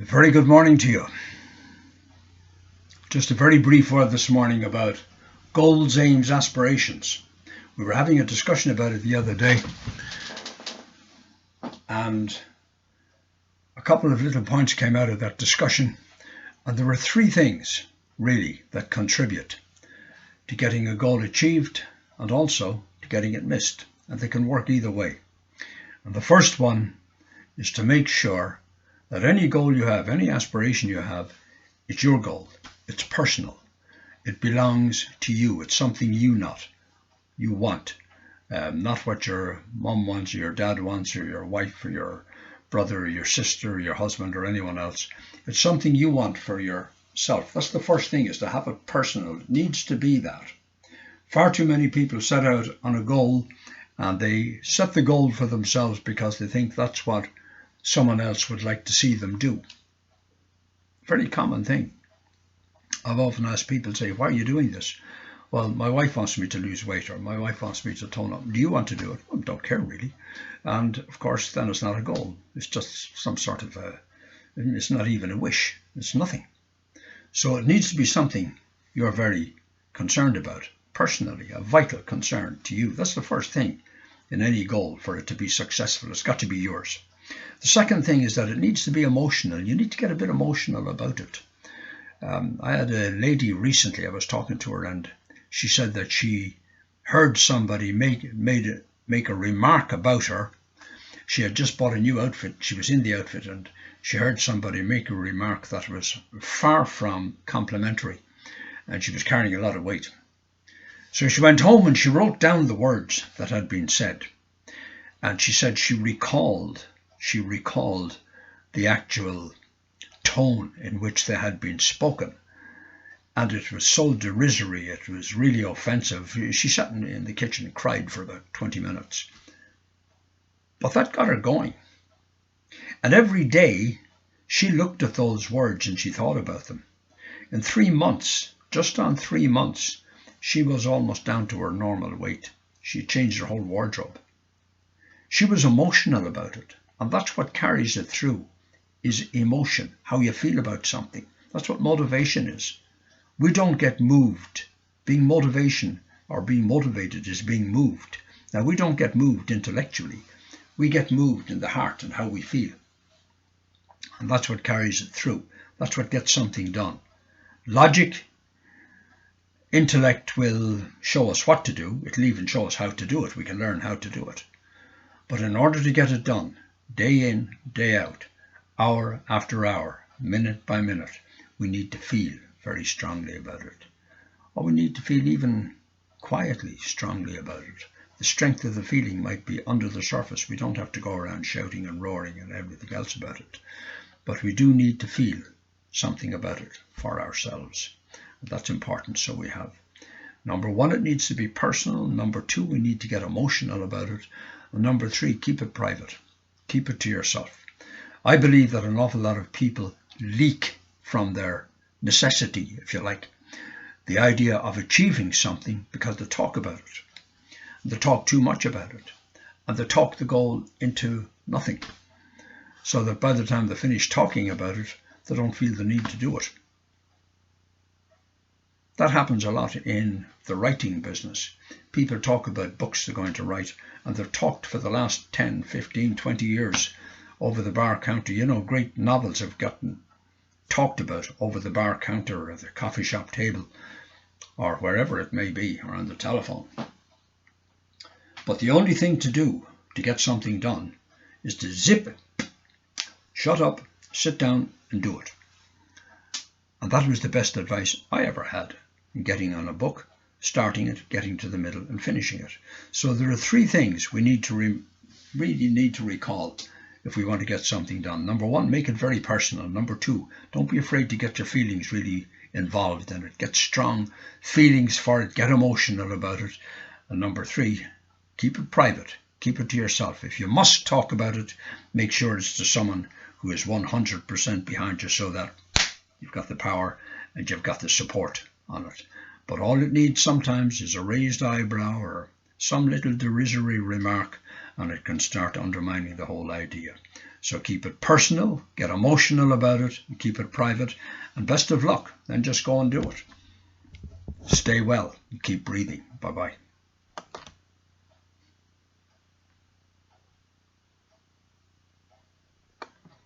A very good morning to you. Just a very brief word this morning about goals, aims, aspirations. We were having a discussion about it the other day, and a couple of little points came out of that discussion, and there were three things really that contribute to getting a goal achieved and also to getting it missed, and they can work either way. And the first one is to make sure that any goal you have, any aspiration you have, it's your goal. It's personal. It belongs to you. It's something you want, not what your mum wants or your dad wants or your wife or your brother or your sister or your husband or anyone else. It's something you want for yourself. That's the first thing, is to have it personal. It needs to be that. Far too many people set out on a goal, and they set the goal for themselves because they think that's what someone else would like to see them do. Very common thing. I've often asked people, say, why are you doing this? Well, my wife wants me to lose weight, or my wife wants me to tone up. Do you want to do it? Well, I don't care really. And of course, then it's not a goal. It's just some sort of it's not even a wish. It's nothing. So it needs to be something you're very concerned about, personally, a vital concern to you. That's the first thing in any goal for it to be successful. It's got to be yours. The second thing is that it needs to be emotional. You need to get a bit emotional about it. I had a lady recently, I was talking to her, and she said that she heard somebody make a remark about her. She had just bought a new outfit. She was in the outfit, and she heard somebody make a remark that was far from complimentary, and she was carrying a lot of weight. So she went home and she wrote down the words that had been said, and she said she recalled the actual tone in which they had been spoken, and it was so derisory, it was really offensive. She sat in the kitchen and cried for about 20 minutes. But that got her going, and every day she looked at those words and she thought about them. In 3 months, just on 3 months, she was almost down to her normal weight. She changed her whole wardrobe. She was emotional about it, and that's what carries it through, is emotion, how you feel about something. That's what motivation is. We don't get moved. Being motivated is being moved. Now, we don't get moved intellectually. We get moved in the heart and how we feel. And that's what carries it through. That's what gets something done. Logic, intellect will show us what to do. It'll even show us how to do it. We can learn how to do it. But in order to get it done, day in, day out, hour after hour, minute by minute, we need to feel very strongly about it. Or we need to feel even quietly strongly about it. The strength of the feeling might be under the surface. We don't have to go around shouting and roaring and everything else about it. But we do need to feel something about it for ourselves. And that's important. So we have, number one, it needs to be personal. Number two, we need to get emotional about it. And number three, keep it private. Keep it to yourself. I believe that an awful lot of people leak from their necessity, if you like, the idea of achieving something, because they talk about it. They talk too much about it, and they talk the goal into nothing, so that by the time they finish talking about it, they don't feel the need to do it. That happens a lot in the writing business. People talk about books they're going to write, and they've talked for the last 10, 15, 20 years over the bar counter. You know, great novels have gotten talked about over the bar counter or the coffee shop table or wherever it may be, or on the telephone. But the only thing to do to get something done is to zip it, shut up, sit down and do it. And that was the best advice I ever had in getting on a book, starting it, getting to the middle and finishing it. So there are three things we need to really need to recall if we want to get something done. Number one, make it very personal. Number two, don't be afraid to get your feelings really involved in it. Get strong feelings for it. Get emotional about it. And number three, keep it private. Keep it to yourself. If you must talk about it, make sure it's to someone who is 100% behind you, so that you've got the power and you've got the support on it. But all it needs sometimes is a raised eyebrow or some little derisory remark, and it can start undermining the whole idea. So keep it personal, get emotional about it, and keep it private. And best of luck. Then just go and do it. Stay well and keep breathing. Bye-bye.